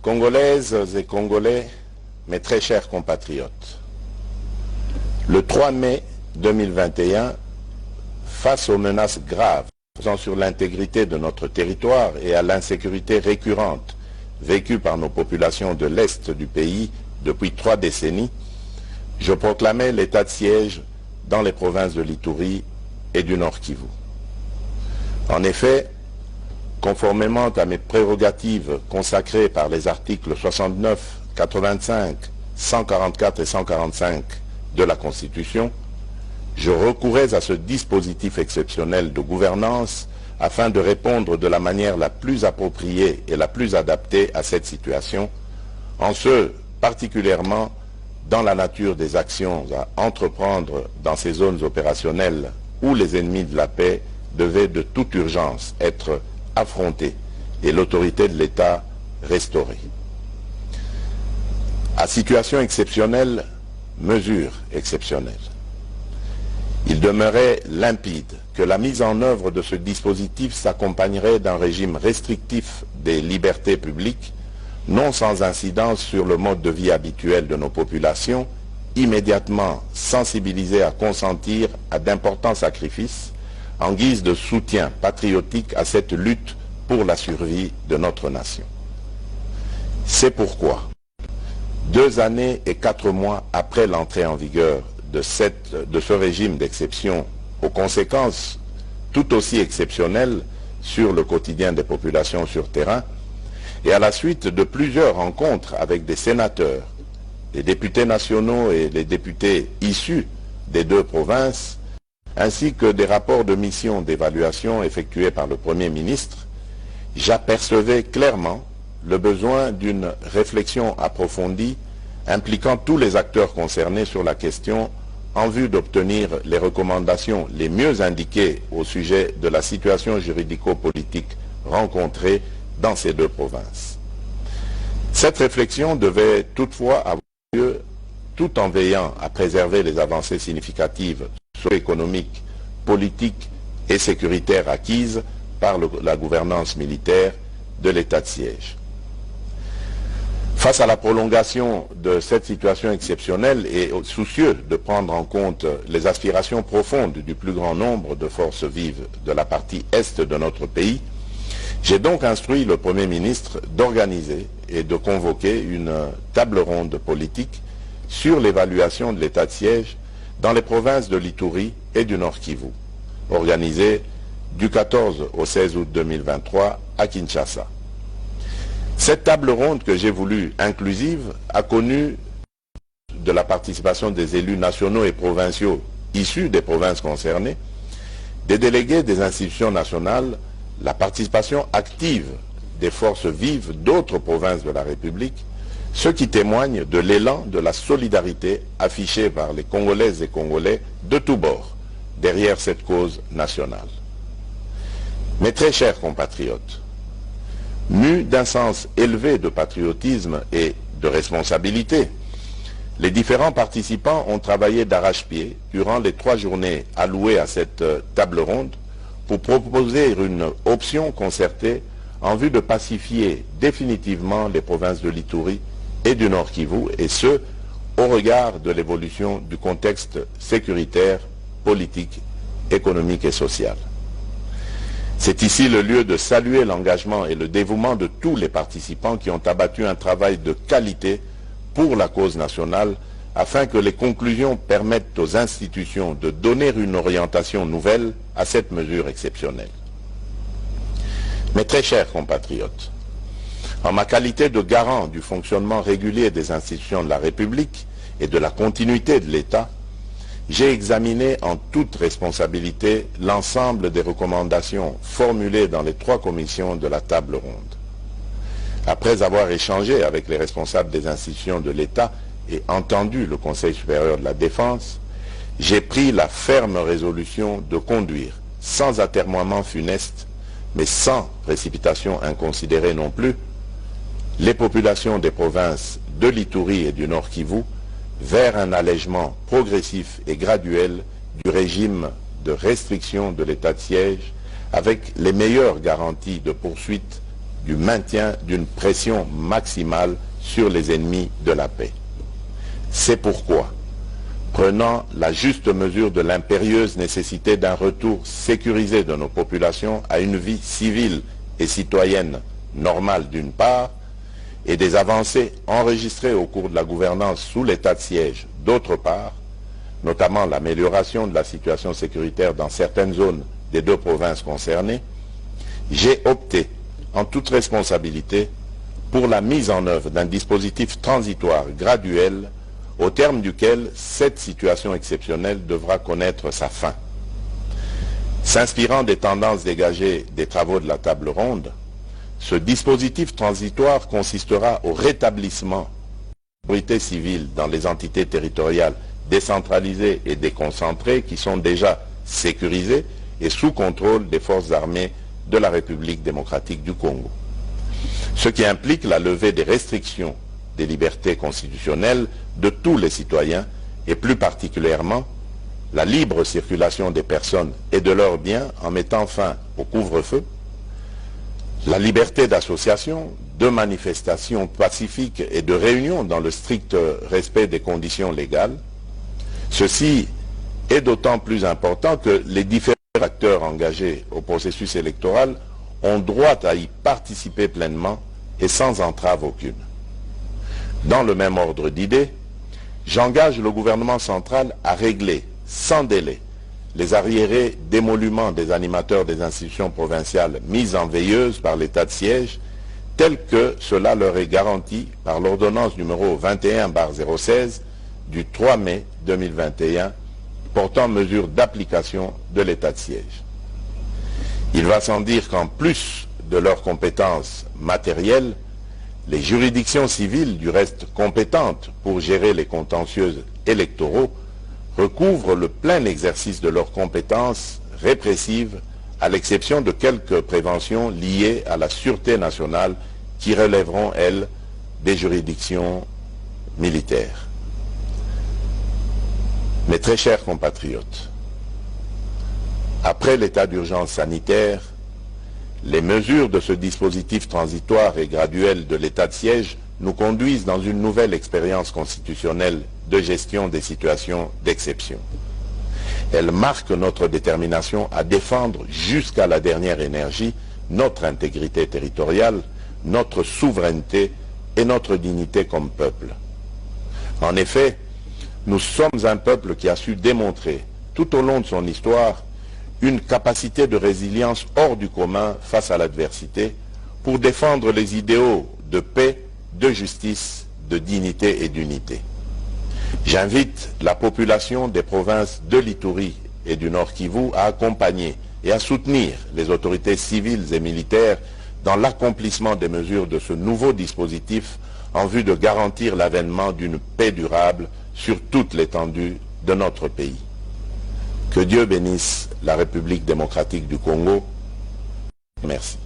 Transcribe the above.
Congolaises et Congolais, mes très chers compatriotes, le 3 mai 2021, face aux menaces graves pesant sur l'intégrité de notre territoire et à l'insécurité récurrente vécue par nos populations de l'Est du pays depuis 3 décennies, je proclamais l'état de siège dans les provinces de l'Ituri et du Nord Kivu. En effet, conformément à mes prérogatives consacrées par les articles 69, 85, 144 et 145 de la Constitution, je recourais à ce dispositif exceptionnel de gouvernance afin de répondre de la manière la plus appropriée et la plus adaptée à cette situation, en ce particulièrement dans la nature des actions à entreprendre dans ces zones opérationnelles où les ennemis de la paix devaient de toute urgence être affrontés et l'autorité de l'État restaurée. À situation exceptionnelle, mesure exceptionnelle. Il demeurait limpide que la mise en œuvre de ce dispositif s'accompagnerait d'un régime restrictif des libertés publiques, non sans incidence sur le mode de vie habituel de nos populations, immédiatement sensibilisées à consentir à d'importants sacrifices en guise de soutien patriotique à cette lutte pour la survie de notre nation. C'est pourquoi, 2 années et 4 mois après l'entrée en vigueur de ce régime d'exception, aux conséquences tout aussi exceptionnelles sur le quotidien des populations sur terrain, et à la suite de plusieurs rencontres avec des sénateurs, des députés nationaux et les députés issus des 2 provinces, ainsi que des rapports de mission d'évaluation effectués par le Premier ministre, j'apercevais clairement le besoin d'une réflexion approfondie impliquant tous les acteurs concernés sur la question en vue d'obtenir les recommandations les mieux indiquées au sujet de la situation juridico-politique rencontrée dans ces 2 provinces. Cette réflexion devait toutefois avoir lieu tout en veillant à préserver les avancées significatives socio-économiques, politiques et sécuritaires acquises par la gouvernance militaire de l'état de siège. Face à la prolongation de cette situation exceptionnelle et soucieux de prendre en compte les aspirations profondes du plus grand nombre de forces vives de la partie est de notre pays, j'ai donc instruit le Premier ministre d'organiser et de convoquer une table ronde politique sur l'évaluation de l'état de siège dans les provinces de l'Ituri et du Nord Kivu, organisée du 14 au 16 août 2023 à Kinshasa. Cette table ronde que j'ai voulu inclusive a connu de la participation des élus nationaux et provinciaux issus des provinces concernées, des délégués des institutions nationales, la participation active des forces vives d'autres provinces de la République, ce qui témoigne de l'élan de la solidarité affichée par les Congolaises et Congolais de tous bords derrière cette cause nationale. Mes très chers compatriotes, mus d'un sens élevé de patriotisme et de responsabilité, les différents participants ont travaillé d'arrache-pied durant les 3 journées allouées à cette table ronde pour proposer une option concertée en vue de pacifier définitivement les provinces de l'Ituri et du Nord Kivu, et ce, au regard de l'évolution du contexte sécuritaire, politique, économique et social. C'est ici le lieu de saluer l'engagement et le dévouement de tous les participants qui ont abattu un travail de qualité pour la cause nationale afin que les conclusions permettent aux institutions de donner une orientation nouvelle à cette mesure exceptionnelle. Mes très chers compatriotes, en ma qualité de garant du fonctionnement régulier des institutions de la République et de la continuité de l'État, j'ai examiné en toute responsabilité l'ensemble des recommandations formulées dans les 3 commissions de la table ronde. Après avoir échangé avec les responsables des institutions de l'État et entendu le Conseil supérieur de la Défense, j'ai pris la ferme résolution de conduire, sans atermoiement funeste, mais sans précipitation inconsidérée non plus, les populations des provinces de l'Ituri et du Nord Kivu vers un allègement progressif et graduel du régime de restriction de l'état de siège avec les meilleures garanties de poursuite du maintien d'une pression maximale sur les ennemis de la paix. C'est pourquoi, prenant la juste mesure de l'impérieuse nécessité d'un retour sécurisé de nos populations à une vie civile et citoyenne normale d'une part, et des avancées enregistrées au cours de la gouvernance sous l'état de siège d'autre part, notamment l'amélioration de la situation sécuritaire dans certaines zones des deux provinces concernées, j'ai opté, en toute responsabilité, pour la mise en œuvre d'un dispositif transitoire graduel au terme duquel cette situation exceptionnelle devra connaître sa fin. S'inspirant des tendances dégagées des travaux de la table ronde, ce dispositif transitoire consistera au rétablissement de l'autorité civile dans les entités territoriales décentralisées et déconcentrées qui sont déjà sécurisées et sous contrôle des forces armées de la République démocratique du Congo. Ce qui implique la levée des restrictions des libertés constitutionnelles de tous les citoyens et plus particulièrement la libre circulation des personnes et de leurs biens en mettant fin au couvre-feu, la liberté d'association, de manifestation pacifique et de réunion dans le strict respect des conditions légales. Ceci est d'autant plus important que les différents acteurs engagés au processus électoral ont droit à y participer pleinement et sans entrave aucune. Dans le même ordre d'idées, j'engage le gouvernement central à régler sans délai les arriérés d'émoluments des animateurs des institutions provinciales mises en veilleuse par l'état de siège, tel que cela leur est garanti par l'ordonnance numéro 21/016 du 3 mai 2021 portant mesure d'application de l'état de siège. Il va sans dire qu'en plus de leurs compétences matérielles, les juridictions civiles, du reste compétentes pour gérer les contentieux électoraux, recouvrent le plein exercice de leurs compétences répressives, à l'exception de quelques préventions liées à la sûreté nationale qui relèveront, elles, des juridictions militaires. Mes très chers compatriotes, après l'état d'urgence sanitaire, les mesures de ce dispositif transitoire et graduel de l'état de siège nous conduisent dans une nouvelle expérience constitutionnelle de gestion des situations d'exception. Elles marquent notre détermination à défendre jusqu'à la dernière énergie notre intégrité territoriale, notre souveraineté et notre dignité comme peuple. En effet, nous sommes un peuple qui a su démontrer, tout au long de son histoire, une capacité de résilience hors du commun face à l'adversité pour défendre les idéaux de paix, de justice, de dignité et d'unité. J'invite la population des provinces de l'Ituri et du Nord Kivu à accompagner et à soutenir les autorités civiles et militaires dans l'accomplissement des mesures de ce nouveau dispositif en vue de garantir l'avènement d'une paix durable sur toute l'étendue de notre pays. Que Dieu bénisse la République démocratique du Congo. Merci.